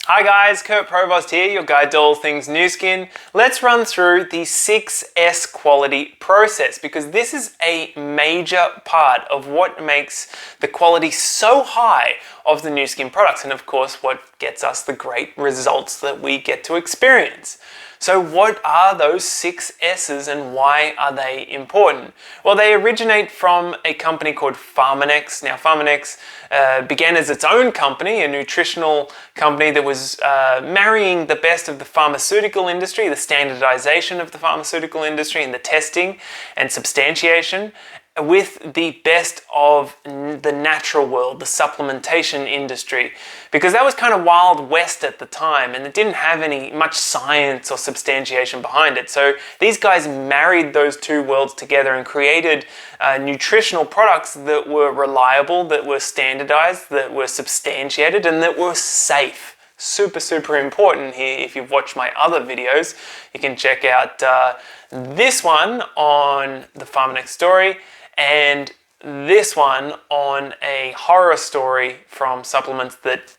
Hi guys, Kurt Provost here, your guide to all things new skin. Let's run through the 6S quality process because this is a major part of what makes the quality so high of the new skin products and of course what gets us the great results that we get to experience. So what are those 6 S's and why are they important? Well, they originate from a company called Pharmanex. Now, Pharmanex began as its own company, a nutritional company that was marrying the best of the pharmaceutical industry, the standardization of the pharmaceutical industry and the testing and substantiation, with the best of the natural world, the supplementation industry, because that was kind of Wild West at the time and it didn't have much science or substantiation behind it. So these guys married those two worlds together and created nutritional products that were reliable, that were standardized, that were substantiated, and that were safe. Super important here. If you've watched my other videos, you can check out this one on the Pharmanex story and this one on a horror story from supplements that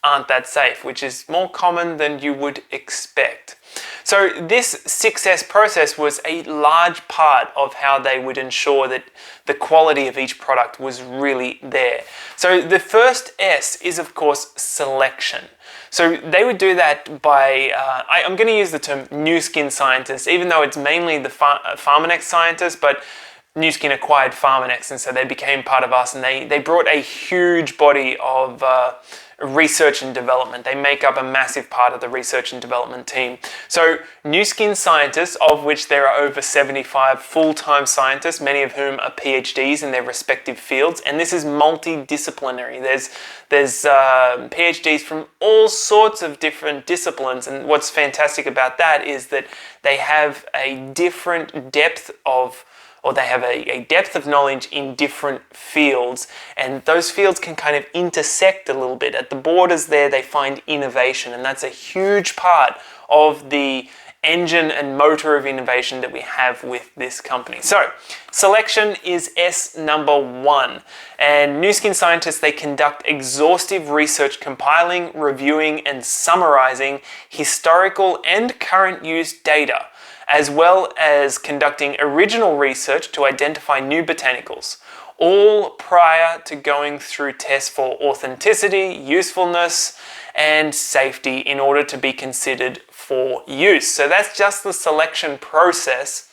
aren't that safe, which is more common than you would expect. So this 6S process was a large part of how they would ensure that the quality of each product was really there. So the first S is of course selection. So they would do that by, I'm going to use the term new skin scientists, even though it's mainly the Pharmanex scientists, but Nu Skin acquired Pharmanex and so they became part of us and they brought a huge body of research and development. They make up a massive part of the research and development team. So Nu Skin scientists, of which there are over 75 full-time scientists, many of whom are PhDs in their respective fields, and this is multidisciplinary. There's PhDs from all sorts of different disciplines, and what's fantastic about that is that they have a different depth of they have a depth of knowledge in different fields, and those fields can kind of intersect a little bit. At the borders there, they find innovation, and that's a huge part of the engine and motor of innovation that we have with this company. So, selection is S number 1. And Nu Skin scientists, they conduct exhaustive research compiling, reviewing, and summarizing historical and current use data, as well as conducting original research to identify new botanicals, all prior to going through tests for authenticity, usefulness, and safety in order to be considered for use. So that's just the selection process.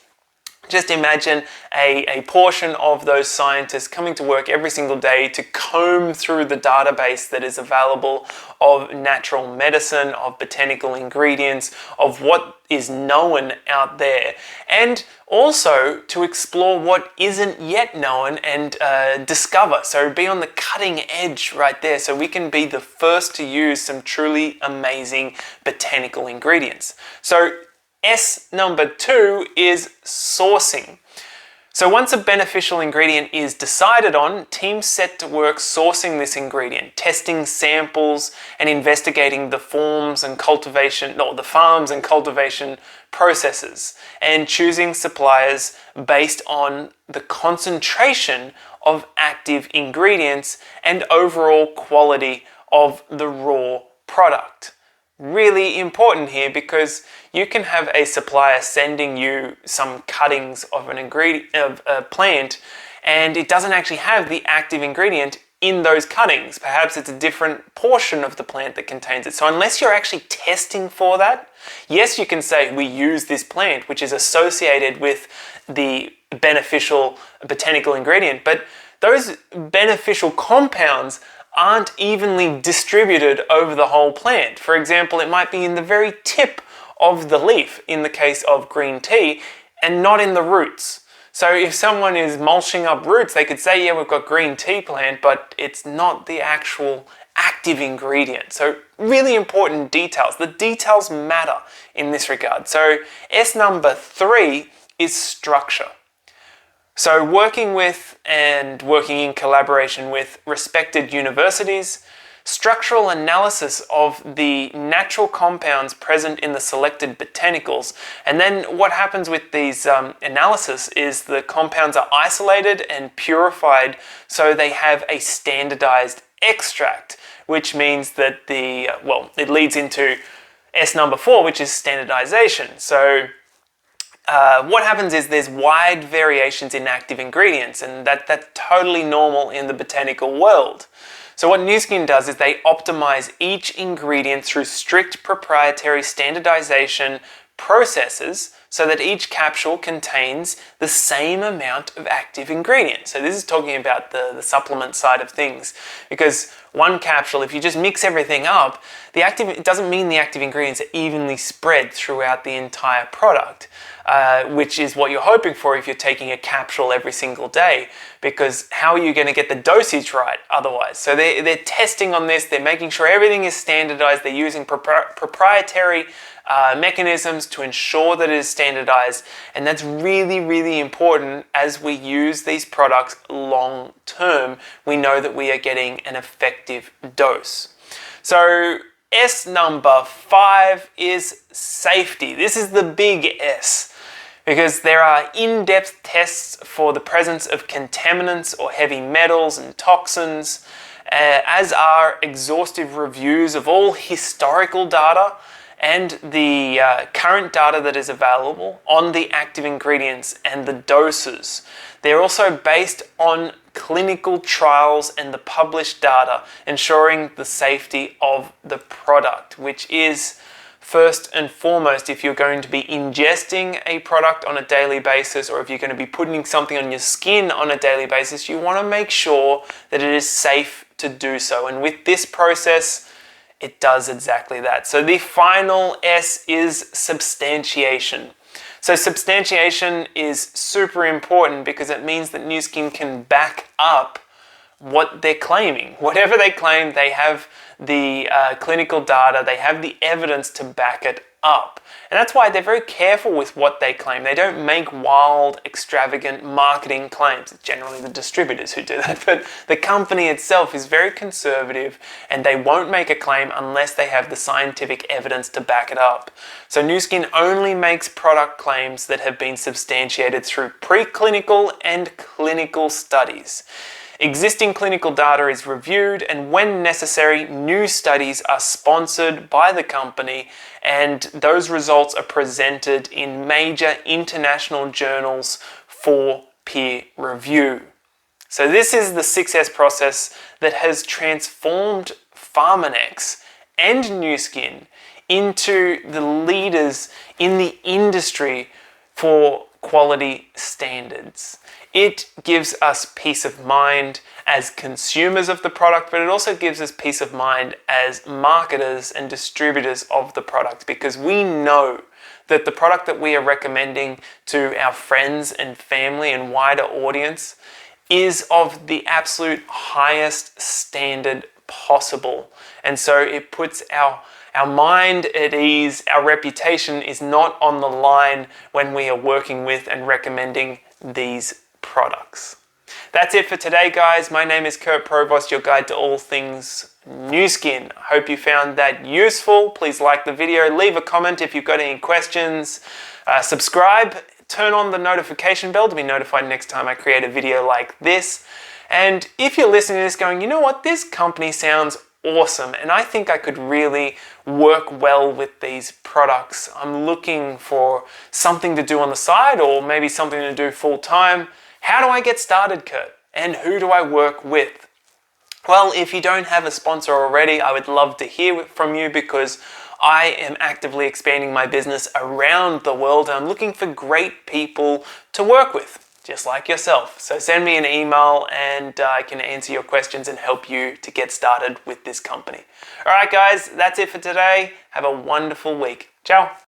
Just imagine a portion of those scientists coming to work every single day to comb through the database that is available of natural medicine, of botanical ingredients, of what is known out there, and also to explore what isn't yet known and discover. So be on the cutting edge right there so we can be the first to use some truly amazing botanical ingredients. So S number 2 is sourcing. So once a beneficial ingredient is decided on, teams set to work sourcing this ingredient, testing samples and investigating the farms and cultivation processes, and choosing suppliers based on the concentration of active ingredients and overall quality of the raw product. Really important here because you can have a supplier sending you some cuttings of an ingredient of a plant and it doesn't actually have the active ingredient in those cuttings. Perhaps it's a different portion of the plant that contains it. So unless you're actually testing for that, yes, you can say we use this plant which is associated with the beneficial botanical ingredient, but those beneficial compounds aren't evenly distributed over the whole plant. For example, it might be in the very tip of the leaf in the case of green tea and not in the roots. So if someone is mulching up roots, they could say, yeah, we've got green tea plant, but it's not the actual active ingredient. So really important details. The details matter in this regard. So S number 3 is structure. So working with and working in collaboration with respected universities, structural analysis of the natural compounds present in the selected botanicals, and then what happens with these analysis is the compounds are isolated and purified so they have a standardized extract, which means that it leads into S number 4, which is standardization. So what happens is there's wide variations in active ingredients, and that's totally normal in the botanical world. So what Nu Skin does is they optimize each ingredient through strict proprietary standardization processes so that each capsule contains the same amount of active ingredients. So this is talking about the supplement side of things, because one capsule, if you just mix everything up, it doesn't mean the active ingredients are evenly spread throughout the entire product, which is what you're hoping for if you're taking a capsule every single day, because how are you going to get the dosage right otherwise? So they're testing on this, they're making sure everything is standardized, they're using proprietary mechanisms to ensure that it is standardized, and that's really, really important as we use these products long term. We know that we are getting an effective dose. So S number 5 is safety. This is the big S, because there are in-depth tests for the presence of contaminants or heavy metals and toxins, as are exhaustive reviews of all historical data and the current data that is available on the active ingredients and the doses. They're also based on clinical trials and the published data, ensuring the safety of the product, which is first and foremost. If you're going to be ingesting a product on a daily basis, or if you're going to be putting something on your skin on a daily basis, you want to make sure that it is safe to do so. And with this process, it does exactly that. So the final S is substantiation. So substantiation is super important because it means that Nu Skin can back up what they're claiming. Whatever they claim, they have the clinical data, they have the evidence to back it up. And that's why they're very careful with what they claim. They don't make wild, extravagant marketing claims. It's generally the distributors who do that, but the company itself is very conservative, and they won't make a claim unless they have the scientific evidence to back it up. So Nu Skin only makes product claims that have been substantiated through preclinical and clinical studies. Existing clinical data is reviewed, and when necessary, new studies are sponsored by the company, and those results are presented in major international journals for peer review. So this is the 6S process that has transformed Pharmanex and Nu Skin into the leaders in the industry for quality standards. It gives us peace of mind as consumers of the product, but it also gives us peace of mind as marketers and distributors of the product, because we know that the product that we are recommending to our friends and family and wider audience is of the absolute highest standard possible. And so it puts our mind at ease. Our reputation is not on the line when we are working with and recommending these products. That's it for today, guys. My name is Kurt Provost, your guide to all things Nu Skin. I hope you found that useful. Please like the video, leave a comment if you've got any questions, subscribe, turn on the notification bell to be notified next time I create a video like this. And if you're listening to this going, you know what, this company sounds awesome, and I think I could really work well with these products. I'm looking for something to do on the side, or maybe something to do full time. How do I get started, Kurt? And who do I work with? Well, if you don't have a sponsor already, I would love to hear from you, because I am actively expanding my business around the world, and I'm looking for great people to work with, just like yourself. So send me an email and I can answer your questions and help you to get started with this company. All right, guys, that's it for today. Have a wonderful week. Ciao.